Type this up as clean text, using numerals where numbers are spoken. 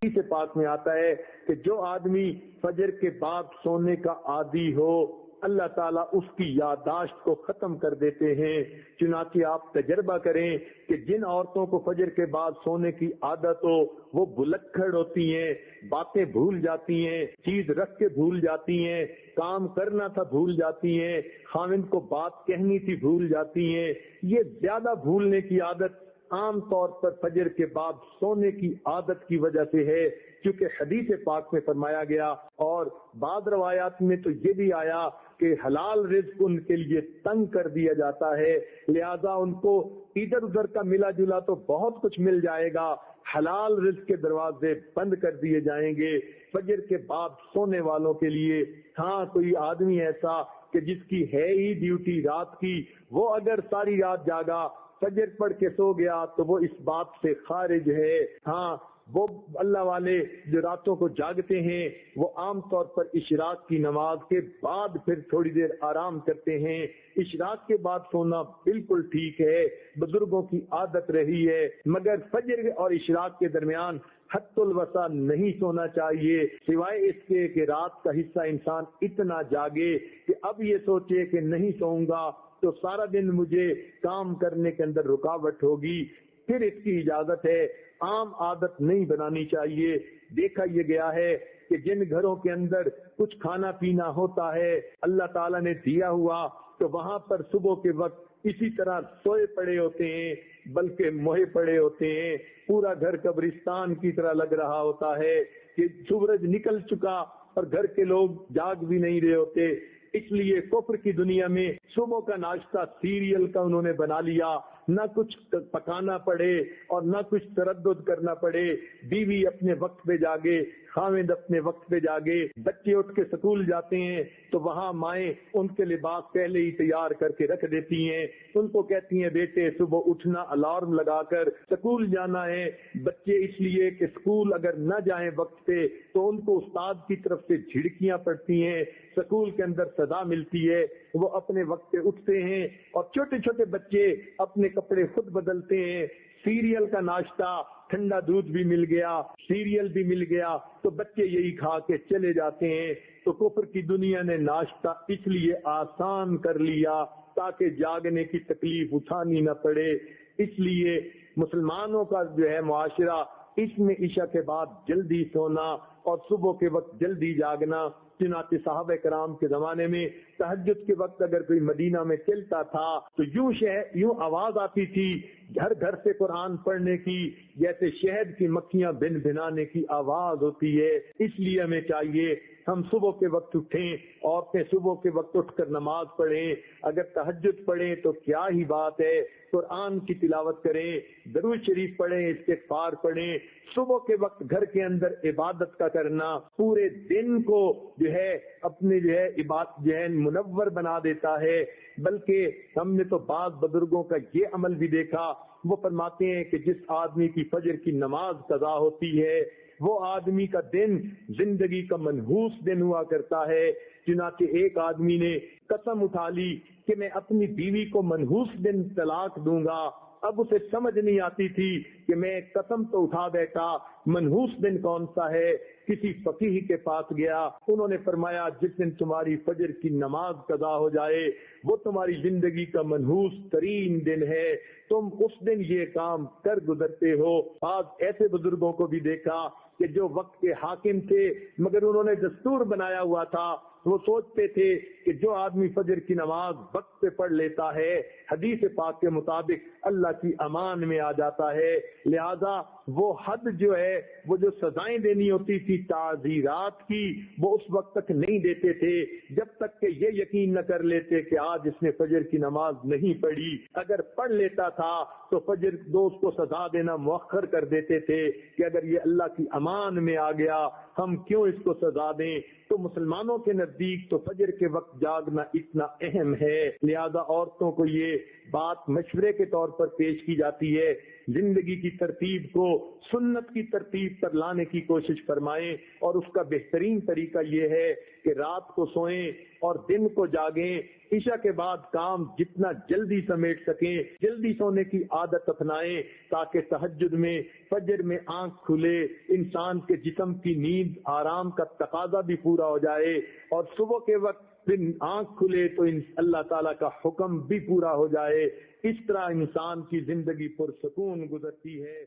حدیث پاک میں آتا ہے کہ جو آدمی فجر کے بعد سونے کا عادی ہو اللہ تعالیٰ اس کی یادداشت کو ختم کر دیتے ہیں۔ چنانچہ آپ تجربہ کریں کہ جن عورتوں کو فجر کے بعد سونے کی عادت ہو وہ بلکھڑ ہوتی ہیں، باتیں بھول جاتی ہیں، چیز رکھ کے بھول جاتی ہیں، کام کرنا تھا بھول جاتی ہیں، خاوند کو بات کہنی تھی بھول جاتی ہیں۔ یہ زیادہ بھولنے کی عادت عام طور پر فجر کے بعد سونے کی عادت کی وجہ سے ہے، کیونکہ حدیث پاک میں فرمایا گیا اور بعض روایات میں تو یہ بھی آیا کہ حلال رزق ان کے لیے تنگ کر دیا جاتا ہے، لہذا ان کو ادھر ادھر کا ملا جلا تو بہت کچھ مل جائے گا، حلال رزق کے دروازے بند کر دیے جائیں گے فجر کے بعد سونے والوں کے لیے۔ ہاں کوئی آدمی ایسا کہ جس کی ہے ہی ڈیوٹی رات کی، وہ اگر ساری رات جاگا فجر پڑھ کے سو گیا تو وہ اس بات سے خارج ہے۔ ہاں وہ اللہ والے جو راتوں کو جاگتے ہیں وہ عام طور پر اشراق کی نماز کے بعد پھر تھوڑی دیر آرام کرتے ہیں۔ اشراق کے بعد سونا بالکل ٹھیک ہے، بزرگوں کی عادت رہی ہے، مگر فجر اور اشراق کے درمیان حد الوسع نہیں سونا چاہیے، سوائے اس کے کہ رات کا حصہ انسان اتنا جاگے کہ اب یہ سوچے کہ نہیں سوؤں گا تو سارا دن مجھے کام کرنے کے اندر رکاوٹ ہوگی، پھر اس کی اجازت ہے۔ عام عادت نہیں بنانی چاہیے۔ دیکھا یہ گیا ہے کہ جن گھروں کے اندر کچھ کھانا پینا ہوتا ہے اللہ تعالیٰ نے دیا ہوا تو وہاں پر صبح کے وقت اسی طرح سوئے پڑے ہوتے ہیں، بلکہ موہے پڑے ہوتے ہیں، پورا گھر قبرستان کی طرح لگ رہا ہوتا ہے کہ سورج نکل چکا اور گھر کے لوگ جاگ بھی نہیں رہے ہوتے۔ اس لیے کفر کی دنیا میں صبح کا ناشتہ سیریل کا انہوں نے بنا لیا، نہ کچھ پکانا پڑے اور نہ کچھ تردد کرنا پڑے، بیوی اپنے وقت پہ جاگے، خاوند اپنے وقت پہ جاگے، بچے اٹھ کے سکول جاتے ہیں تو وہاں مائیں ان کے لباس پہلے ہی تیار کر کے رکھ دیتی ہیں، ان کو کہتی ہیں بیٹے صبح اٹھنا، الارم لگا کر سکول جانا ہے۔ بچے اس لیے کہ سکول اگر نہ جائیں وقت پہ تو ان کو استاد کی طرف سے جھڑکیاں پڑتی ہیں، سکول کے اندر سزا ملتی ہے، وہ اپنے وقت پہ اٹھتے ہیں اور چھوٹے چھوٹے بچے اپنے کپڑے خود بدلتے ہیں۔ سیریل کا ناشتہ، ٹھنڈا دودھ بھی مل گیا، سیریل بھی مل گیا تو بچے یہی کھا کے چلے جاتے ہیں۔ تو کفر کی دنیا نے ناشتہ اس لیے آسان کر لیا تاکہ جاگنے کی تکلیف اٹھانی نہ پڑے۔ اس لیے مسلمانوں کا جو ہے معاشرہ، اس میں عشاء کے بعد جلدی سونا اور صبح کے وقت جلدی جاگنا۔ چنانچہ صحابہ کرام کے زمانے میں تہجد کے وقت اگر کوئی مدینہ میں چلتا تھا تو یوں آواز آتی تھی گھر گھر سے قرآن پڑھنے کی، جیسے شہد کی مکھیاں بن بھنانے کی آواز ہوتی ہے۔ اس لیے ہمیں چاہیے ہم صبح کے وقت اٹھیں، عورتیں صبح کے وقت اٹھ کر نماز پڑھیں، اگر تہجد پڑھیں تو کیا ہی بات ہے، قرآن کی تلاوت کریں، درود شریف پڑھیں، استغفار پڑھیں۔ صبح کے وقت گھر کے اندر عبادت کا کرنا پورے دن کو جو ہے اپنے جو ہے عبادت جو ہے منور بنا دیتا ہے۔ بلکہ ہم نے تو بعض بزرگوں کا یہ عمل بھی دیکھا، وہ فرماتے ہیں کہ جس آدمی کی فجر کی نماز قضا ہوتی ہے وہ آدمی کا دن زندگی کا منحوس دن ہوا کرتا ہے۔ چنانچہ ایک آدمی نے قسم اٹھا لی کہ میں اپنی بیوی کو منحوس دن طلاق دوں گا۔ اب اسے سمجھ نہیں آتی تھی کہ میں قسم تو اٹھا بیٹھا، منحوس دن کون سا ہے؟ کسی فقیہ کے پاس گیا، انہوں نے فرمایا جس دن تمہاری فجر کی نماز قضا ہو جائے وہ تمہاری زندگی کا منحوس ترین دن ہے، تم اس دن یہ کام کر گزرتے ہو۔ آج ایسے بزرگوں کو بھی دیکھا کہ جو وقت کے حاکم تھے مگر انہوں نے دستور بنایا ہوا تھا، وہ سوچتے تھے کہ جو آدمی فجر کی نماز وقت پہ پڑھ لیتا ہے حدیث پاک کے مطابق اللہ کی امان میں آ جاتا ہے، لہذا وہ حد جو ہے وہ جو سزائیں دینی ہوتی تھی تعزیرات کی وہ اس وقت تک نہیں دیتے تھے جب تک کہ یہ یقین نہ کر لیتے کہ آج اس نے فجر کی نماز نہیں پڑھی۔ اگر پڑھ لیتا تھا تو فجر دوست کو سزا دینا مؤخر کر دیتے تھے کہ اگر یہ اللہ کی امان میں آ گیا ہم کیوں اس کو سزا دیں۔ تو مسلمانوں کے نزدیک تو فجر کے وقت جاگنا اتنا اہم ہے، لہذا عورتوں کو یہ بات مشورے کے طور پر پیش کی جاتی ہے، زندگی کی ترتیب کو سنت کی ترتیب پر لانے کی کوشش فرمائیں، اور اس کا بہترین طریقہ یہ ہے کہ رات کو سوئیں اور دن کو جاگیں، عشاء کے بعد کام جتنا جلدی سمیٹ سکیں، جلدی سونے کی عادت اپنائیں تاکہ تہجد میں فجر میں آنکھ کھلے، انسان کے جسم کی نیند آرام کا تقاضا بھی پورا ہو جائے، اور صبح کے وقت پھر آنکھ کھلے تو اللہ تعالیٰ کا حکم بھی پورا ہو جائے۔ اس طرح انسان کی زندگی پرسکون گزرتی ہے۔